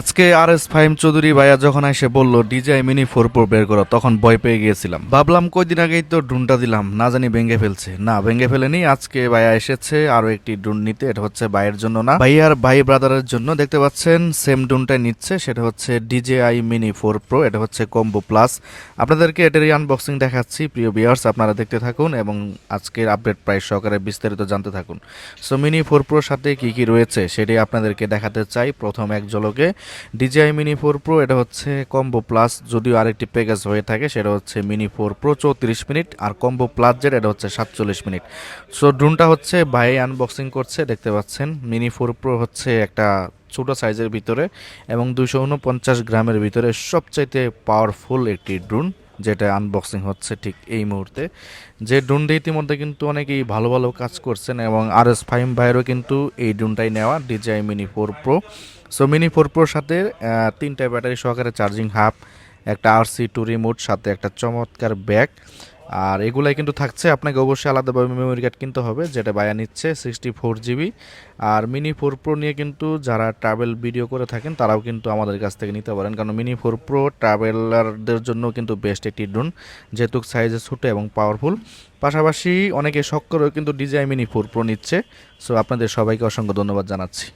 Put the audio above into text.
আজকে RS ফাহিম চৌধুরী ভাইয়া যখন এসে বলল DJI মিনি 4 Pro বের করো, তখন ভয় পেয়ে গিয়েছিলাম। ভাবলাম কয়দিন আগেই তো ড্রোনটা দিলাম, না জানি ভেঙে ফেলছে। না, ভেঙে ফেলেনি। আজকে ভাইয়া এসেছে আরো একটি ড্রোন নিতে। এটা হচ্ছে ভাইয়ের জন্য না, ভাইয়ার ভাই ব্রাদারের জন্য। দেখতে পাচ্ছেন সেম ড্রোনটাই নিচ্ছে, সেটা হচ্ছে DJI মিনি 4 Pro। এটা হচ্ছে কম্বো প্লাস। আপনাদেরকে এটারই আনবক্সিং দেখাচ্ছি। প্রিয় ভিউয়ার্স, আপনারা দেখতে থাকুন এবং আজকের আপডেট প্রাইস সহকারে বিস্তারিত জানতে থাকুন। সো মিনি 4 Pro সাথে কি কি রয়েছে সেটাই আপনাদেরকে দেখাতে চাই প্রথম এক ঝলকে। DJI মিনি 4 Pro এটা হচ্ছে কম্বো প্লাস, যদিও আরেকটি প্যাকেজ হয়ে থাকে, সেটা হচ্ছে মিনি 4 Pro 34 মিনিট, আর কম্বো প্লাস যেটা এটা হচ্ছে 47 মিনিট। সো ড্রোনটা হচ্ছে ভাই আনবক্সিং করছে, দেখতে পাচ্ছেন। মিনি 4 Pro হচ্ছে একটা ছোটো সাইজের ভিতরে এবং 249 গ্রামের ভিতরে সবচাইতে পাওয়ারফুল একটি ড্রোন, যেটা আনবক্সিং হচ্ছে ঠিক এই মুহূর্তে। যে ড্রোনটি ইতিমধ্যে কিন্তু অনেকেই ভালো ভালো কাজ করছেন এবং RS ফাহিম ভাইয়েরও কিন্তু এই ড্রোনটাই নেওয়া, DJI mini 4 Pro। So mini 4 Proর সাথে 3টা ব্যাটারি সহকারে চার্জিং হাব, একটা RC2 রিমোট, সাথে একটা চমৎকার ব্যাগ। আর এগুলাই কিন্তু থাকছে। আপনাকে অবশ্যই আলাদাভাবে মেমোরি কার্ড কিনতে হবে, যেটা বায়া নিচ্ছে 64 GB। আর মিনি 4 Pro নিয়ে কিন্তু যারা ট্রাভেল ভিডিও করে থাকেন তারাও কিন্তু আমাদের কাছ থেকে নিতে পারেন, কারণ মিনি 4 Pro ট্রাভেলারদের জন্য কিন্তু বেস্ট একটি ড্রোন, যেহেতু সাইজে ছোটো এবং পাওয়ারফুল। পাশাপাশি অনেকে শখ করেও কিন্তু DJI মিনি 4 Pro নিচ্ছে। সো আপনাদের সবাইকে অসংখ্য ধন্যবাদ জানাচ্ছি।